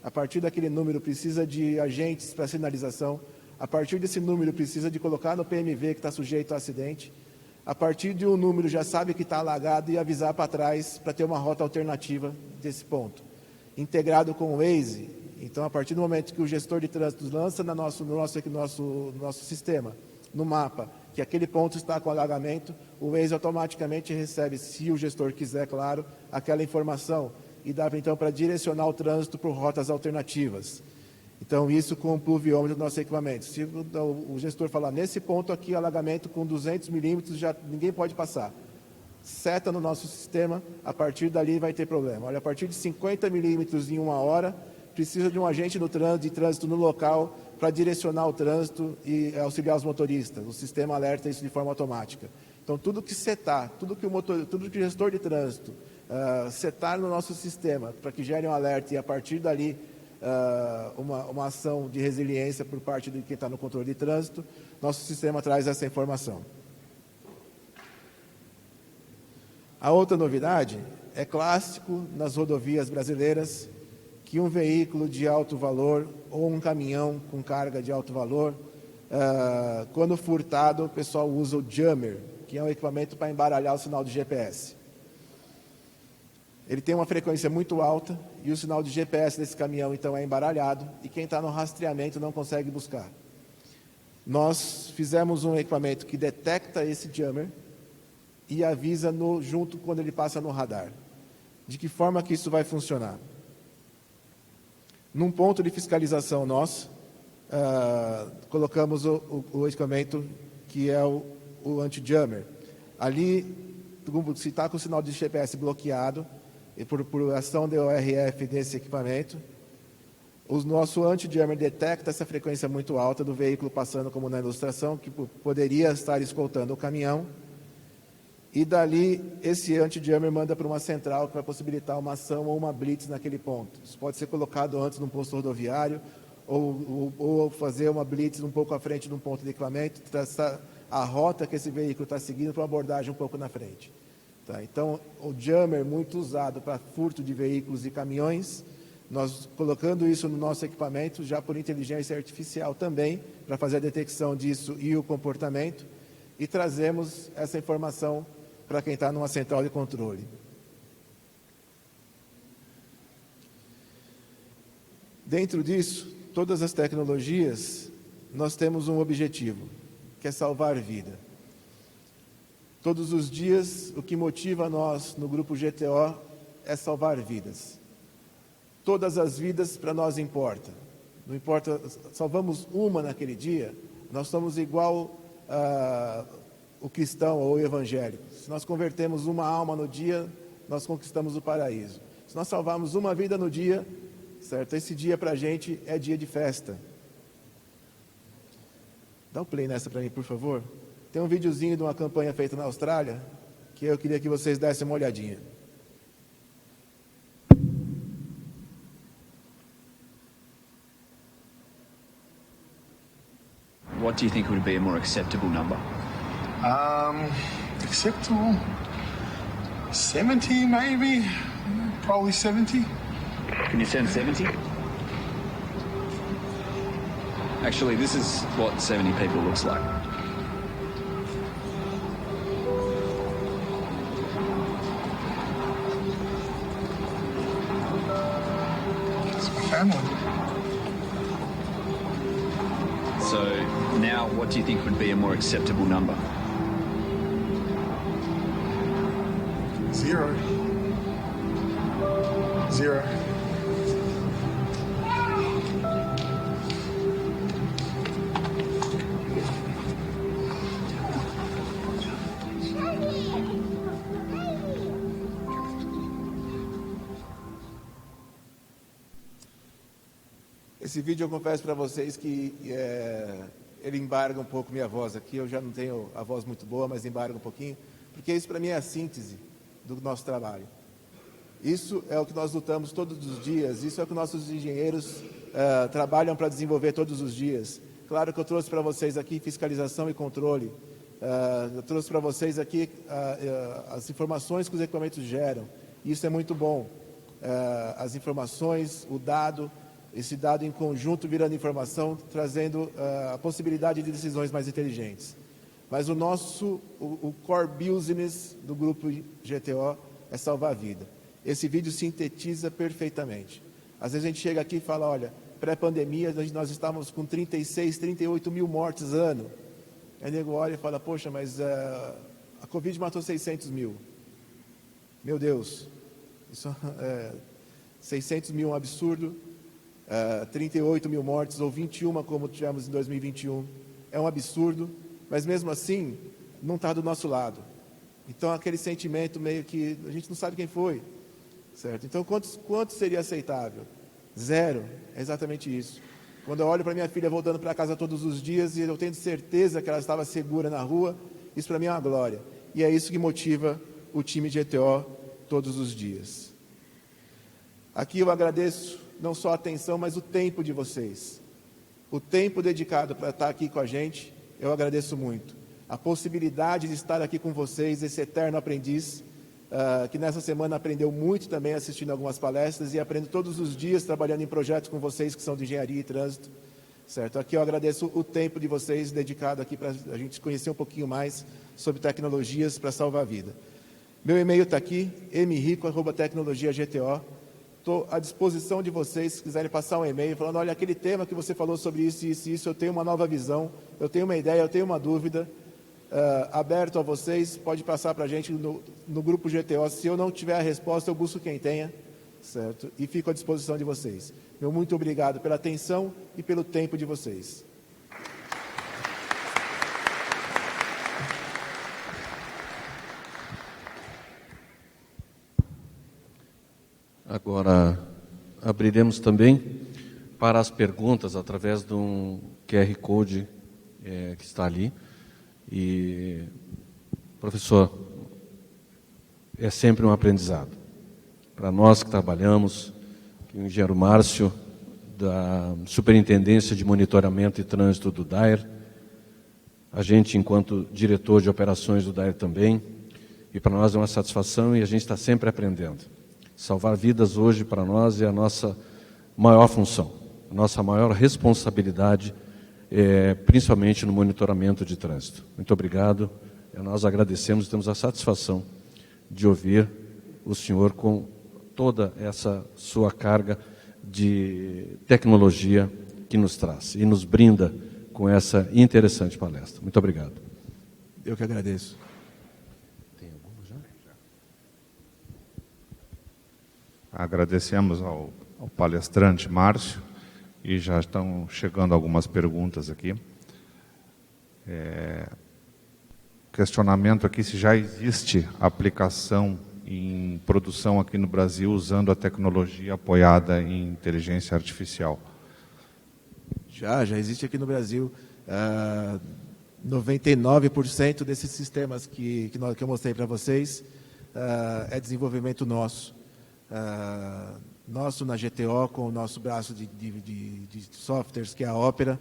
a partir daquele número precisa de agentes para sinalização, a partir desse número precisa de colocar no PMV que está sujeito a acidente, a partir de um número já sabe que está alagado e avisar para trás para ter uma rota alternativa desse ponto. Integrado com o Waze, então a partir do momento que o gestor de trânsito lança no nosso sistema, no mapa, que aquele ponto está com alagamento, o Waze automaticamente recebe, se o gestor quiser, claro, aquela informação e dá então para direcionar o trânsito por rotas alternativas. Então, isso com o pluviômetro do nosso equipamento. Se o gestor falar, nesse ponto aqui, alagamento com 200 milímetros, já ninguém pode passar. Seta no nosso sistema, a partir dali vai ter problema. Olha, a partir de 50 milímetros em 1 hora, precisa de um agente de trânsito no local para direcionar o trânsito e auxiliar os motoristas. O sistema alerta isso de forma automática. Então, tudo que setar, tudo que o gestor de trânsito setar no nosso sistema para que gere um alerta e a partir dali uma ação de resiliência por parte de quem está no controle de trânsito, nosso sistema traz essa informação. A outra novidade é clássico nas rodovias brasileiras que um veículo de alto valor ou um caminhão com carga de alto valor, quando furtado, o pessoal usa o jammer, que é um equipamento para embaralhar o sinal de GPS. Ele tem uma frequência muito alta e o sinal de GPS desse caminhão, então, é embaralhado e quem está no rastreamento não consegue buscar. Nós fizemos um equipamento que detecta esse jammer e avisa junto quando ele passa no radar. De que forma que isso vai funcionar? Num ponto de fiscalização nosso, colocamos o equipamento que é o anti-jammer. Ali, se está com o sinal de GPS bloqueado, e por ação de ORF desse equipamento, o nosso anti-jammer detecta essa frequência muito alta do veículo passando, como na ilustração, que poderia estar escoltando o caminhão, e dali esse anti-jammer manda para uma central que vai possibilitar uma ação ou uma blitz naquele ponto. Isso pode ser colocado antes num posto rodoviário, ou fazer uma blitz um pouco à frente de um ponto de equipamento, traçar a rota que esse veículo está seguindo para uma abordagem um pouco na frente. Tá, então, o jammer muito usado para furto de veículos e caminhões, nós colocando isso no nosso equipamento, já por inteligência artificial também, para fazer a detecção disso e o comportamento, e trazemos essa informação para quem está numa central de controle. Dentro disso, todas as tecnologias, nós temos um objetivo, que é salvar vida. Todos os dias, o que motiva nós no Grupo GTO é salvar vidas. Todas as vidas para nós importam. Não importa, salvamos uma naquele dia, nós somos igual o cristão ou o evangélico. Se nós convertemos uma alma no dia, nós conquistamos o paraíso. Se nós salvarmos uma vida no dia, certo? Esse dia para a gente é dia de festa. Dá um play nessa para mim, por favor. Tem um videozinho de uma campanha feita na Austrália que eu queria que vocês dessem uma olhadinha. What do you think would be a more acceptable number? Acceptable? 70 maybe? Probably 70. Can you send 70? Actually, this is what 70 people looks like. It's my family. So now, what do you think would be a more acceptable number? 0. 0. Esse vídeo eu confesso para vocês que ele embarga um pouco minha voz aqui. Eu já não tenho a voz muito boa, mas embarga um pouquinho, porque isso para mim é a síntese do nosso trabalho. Isso é o que nós lutamos todos os dias, isso é o que nossos engenheiros trabalham para desenvolver todos os dias. Claro que eu trouxe para vocês aqui fiscalização e controle, eu trouxe para vocês aqui as informações que os equipamentos geram, isso é muito bom. As informações, o dado, esse dado em conjunto virando informação, trazendo a possibilidade de decisões mais inteligentes. Mas o core business do grupo GTO é salvar a vida. Esse vídeo sintetiza perfeitamente. Às vezes a gente chega aqui e fala, olha, pré-pandemia nós estávamos com 36, 38 mil mortes ano. Aí o nego olha e fala, poxa, mas a Covid matou 600 mil. Meu Deus, isso, 600 mil é um absurdo. 38 mil mortes, ou 21 como tivemos em 2021, é um absurdo, mas mesmo assim, não está do nosso lado. Então, aquele sentimento meio que a gente não sabe quem foi, certo? Então, quanto seria aceitável? 0, é exatamente isso. Quando eu olho para minha filha voltando para casa todos os dias e eu tenho certeza que ela estava segura na rua, isso para mim é uma glória. E é isso que motiva o time de GTO todos os dias. Aqui eu agradeço não só a atenção, mas o tempo de vocês. O tempo dedicado para estar aqui com a gente, eu agradeço muito. A possibilidade de estar aqui com vocês, esse eterno aprendiz, que nessa semana aprendeu muito também assistindo algumas palestras e aprendo todos os dias trabalhando em projetos com vocês que são de engenharia e trânsito. Certo? Aqui eu agradeço o tempo de vocês dedicado aqui para a gente conhecer um pouquinho mais sobre tecnologias para salvar a vida. Meu e-mail está aqui, mrico@tecnologiagto. Estou à disposição de vocês, se quiserem passar um e-mail falando, olha, aquele tema que você falou sobre isso, isso, isso, eu tenho uma nova visão, eu tenho uma ideia, eu tenho uma dúvida, aberto a vocês, pode passar para a gente no grupo GTO. Se eu não tiver a resposta, eu busco quem tenha, certo? E fico à disposição de vocês. Meu muito obrigado pela atenção e pelo tempo de vocês. Agora, abriremos também para as perguntas através de um QR Code que está ali. E, professor, é sempre um aprendizado. Para nós que trabalhamos, o engenheiro Márcio, da Superintendência de Monitoramento e Trânsito do DAER, a gente, enquanto diretor de operações do DAER também, e para nós é uma satisfação e a gente está sempre aprendendo. Salvar vidas hoje para nós é a nossa maior função, a nossa maior responsabilidade, principalmente no monitoramento de trânsito. Muito obrigado, nós agradecemos e temos a satisfação de ouvir o senhor com toda essa sua carga de tecnologia que nos traz e nos brinda com essa interessante palestra. Muito obrigado. Eu que agradeço. Agradecemos ao palestrante Márcio e já estão chegando algumas perguntas aqui. Questionamento aqui se já existe aplicação em produção aqui no Brasil usando a tecnologia apoiada em inteligência artificial? Já existe aqui no Brasil. 99% desses sistemas que eu mostrei para vocês é desenvolvimento nosso. Nosso na GTO, com o nosso braço de softwares, que é a Opera.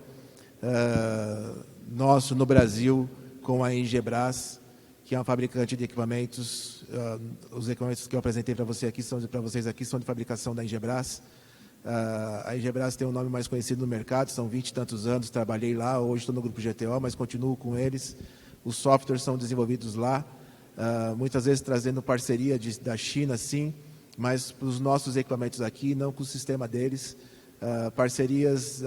Nosso no Brasil, com a Ingebras, que é um fabricante de equipamentos. Os equipamentos que eu apresentei para vocês aqui são de fabricação da Ingebras. A Ingebras tem um nome mais conhecido no mercado, são 20 e tantos anos, trabalhei lá, hoje estou no grupo GTO, mas continuo com eles. Os softwares são desenvolvidos lá, muitas vezes trazendo parceria da China, sim, mas para os nossos equipamentos aqui, não com o sistema deles. Parcerias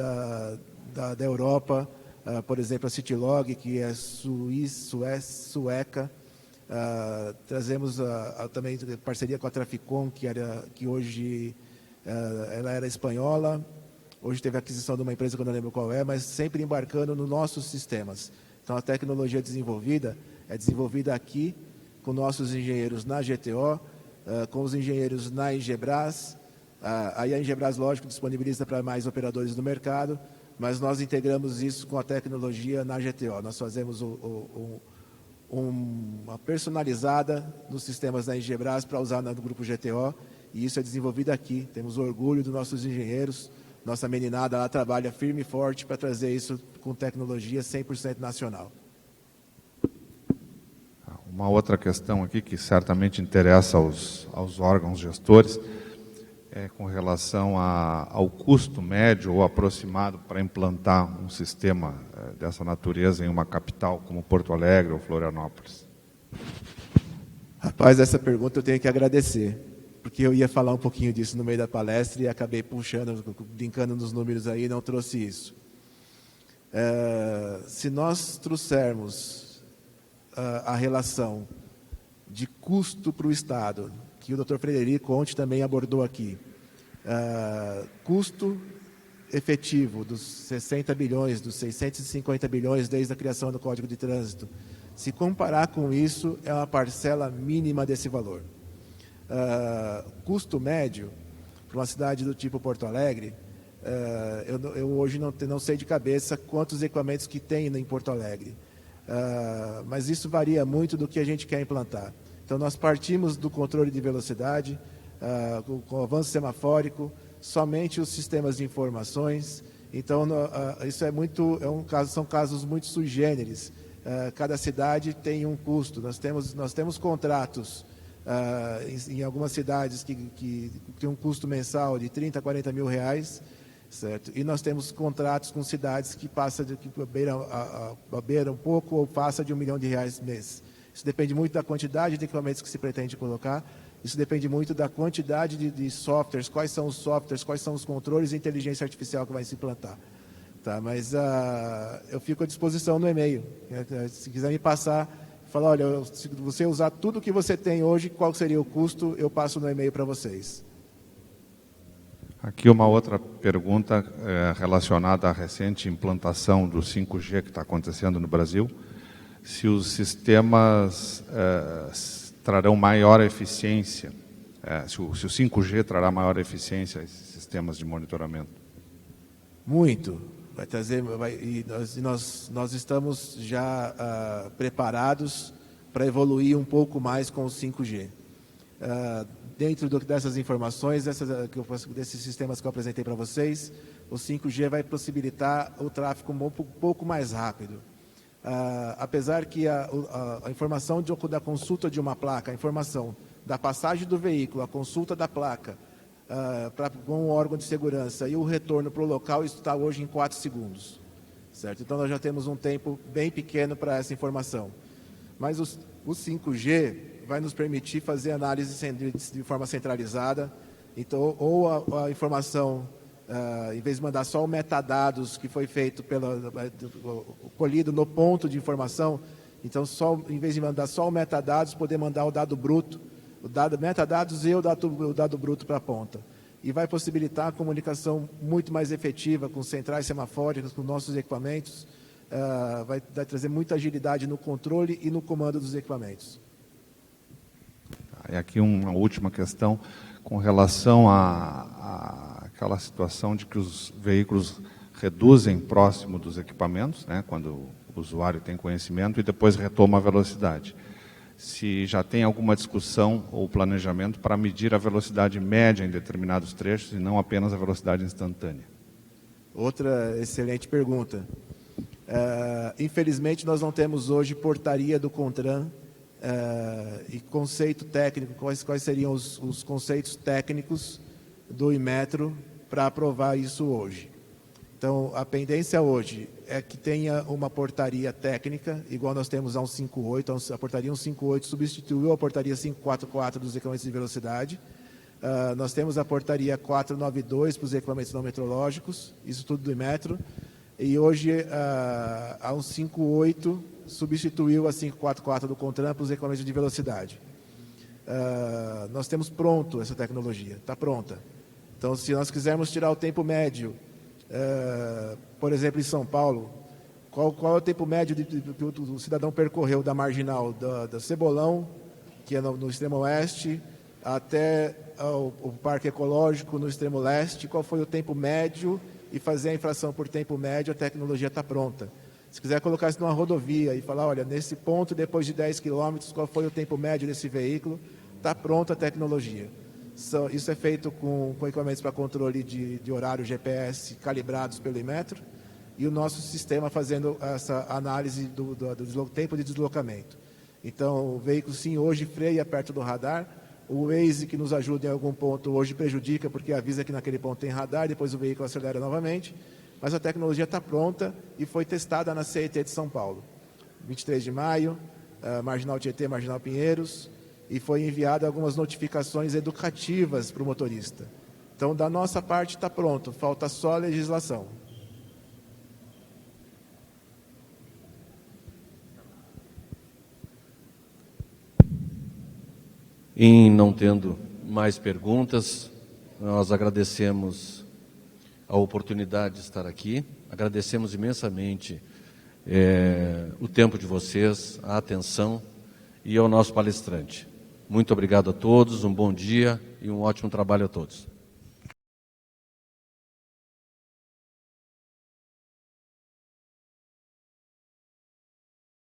da Europa, por exemplo, a Citylog, que é sueca. Trazemos também parceria com a Traficom, que hoje ela era espanhola, hoje teve a aquisição de uma empresa que eu não lembro qual é, mas sempre embarcando nos nossos sistemas. Então, a tecnologia desenvolvida é desenvolvida aqui, com nossos engenheiros na GTO, com os engenheiros na Ingebras. Aí a Ingebras, lógico, disponibiliza para mais operadores do mercado, mas nós integramos isso com a tecnologia na GTO. Nós fazemos uma personalizada nos sistemas da Ingebras para usar no grupo GTO, e isso é desenvolvido aqui. Temos orgulho dos nossos engenheiros, nossa meninada lá trabalha firme e forte para trazer isso com tecnologia 100% nacional. Uma outra questão aqui que certamente interessa aos órgãos gestores é com relação ao custo médio ou aproximado para implantar um sistema dessa natureza em uma capital como Porto Alegre ou Florianópolis. Rapaz, essa pergunta eu tenho que agradecer, porque eu ia falar um pouquinho disso no meio da palestra e acabei puxando, brincando nos números aí e não trouxe isso. Se nós trouxermos a relação de custo para o Estado, que o Dr. Frederico ontem também abordou aqui, custo efetivo dos 60 bilhões, dos 650 bilhões desde a criação do Código de Trânsito, se comparar com isso, é uma parcela mínima desse valor. Custo médio para uma cidade do tipo Porto Alegre, eu hoje não sei de cabeça quantos equipamentos que tem em Porto Alegre, mas isso varia muito do que a gente quer implantar. Então, nós partimos do controle de velocidade, com o avanço semafórico, somente os sistemas de informações. Então, isso são casos muito sui generis. Cada cidade tem um custo. Nós temos contratos em algumas cidades que tem um custo mensal de 30 a 40 mil reais, certo? E nós temos contratos com cidades que beiram um pouco ou passa de R$1 milhão mês. Isso depende muito da quantidade de equipamentos que se pretende colocar, isso depende muito da quantidade de softwares, quais são os softwares, quais são os controles e inteligência artificial que vai se implantar. Tá, mas eu fico à disposição no e-mail. Se quiser me passar, falar, olha, se você usar tudo o que você tem hoje, qual seria o custo, eu passo no e-mail para vocês. Aqui uma outra pergunta relacionada à recente implantação do 5G que está acontecendo no Brasil. Se os sistemas trarão maior eficiência, se o 5G trará maior eficiência a esses sistemas de monitoramento? Muito. Vai trazer, e nós estamos já preparados para evoluir um pouco mais com o 5G. Dentro dessas informações, desses sistemas que eu apresentei para vocês, o 5G vai possibilitar o tráfego um pouco mais rápido. Apesar que a informação da consulta de uma placa, a informação da passagem do veículo, a consulta da placa com o órgão de segurança e o retorno para o local, isso está hoje em 4 segundos. Certo? Então, nós já temos um tempo bem pequeno para essa informação. Mas o 5G vai nos permitir fazer análise de forma centralizada. Então, ou a informação, em vez de mandar só o metadados que foi feito colhido no ponto de informação, então, em vez de mandar só o metadados, poder mandar o dado bruto, metadados e o dado bruto para a ponta. E vai possibilitar a comunicação muito mais efetiva com centrais semafóricas, com nossos equipamentos, vai trazer muita agilidade no controle e no comando dos equipamentos. E aqui uma última questão com relação a aquela situação de que os veículos reduzem próximo dos equipamentos, né, quando o usuário tem conhecimento, e depois retoma a velocidade. Se já tem alguma discussão ou planejamento para medir a velocidade média em determinados trechos e não apenas a velocidade instantânea. Outra excelente pergunta. Infelizmente, nós não temos hoje portaria do CONTRAN e conceito técnico, quais seriam os conceitos técnicos do Inmetro para aprovar isso hoje. Então, a pendência hoje é que tenha uma portaria técnica, igual nós temos a 158, a portaria 158 substituiu a portaria 544 dos equipamentos de velocidade. Nós temos a portaria 492 para os equipamentos não metrológicos, isso tudo do Inmetro, e hoje a 158 substituiu a 544 do CONTRAN para os equipamentos de velocidade. Nós temos pronto essa tecnologia, está pronta. Então, se nós quisermos tirar o tempo médio, por exemplo, em São Paulo, qual é o tempo médio que o cidadão percorreu da marginal da Cebolão, que é no extremo oeste, até o Parque Ecológico no extremo leste? Qual foi o tempo médio? E fazer a infração por tempo médio, a tecnologia está pronta. Se quiser colocar isso numa rodovia e falar, olha, nesse ponto, depois de 10 quilômetros, qual foi o tempo médio desse veículo, está pronta a tecnologia. Isso é feito com equipamentos para controle de horário GPS calibrados pelo Inmetro e o nosso sistema fazendo essa análise do tempo de deslocamento. Então, o veículo sim hoje freia perto do radar, o Waze que nos ajuda em algum ponto hoje prejudica porque avisa que naquele ponto tem radar, depois o veículo acelera novamente, mas a tecnologia está pronta e foi testada na CET de São Paulo. 23 de maio, Marginal Tietê, Marginal Pinheiros, e foi enviado algumas notificações educativas para o motorista. Então, da nossa parte está pronto, falta só a legislação. Em não tendo mais perguntas, nós agradecemos a oportunidade de estar aqui, agradecemos imensamente o tempo de vocês, a atenção e ao nosso palestrante. Muito obrigado a todos, um bom dia e um ótimo trabalho a todos.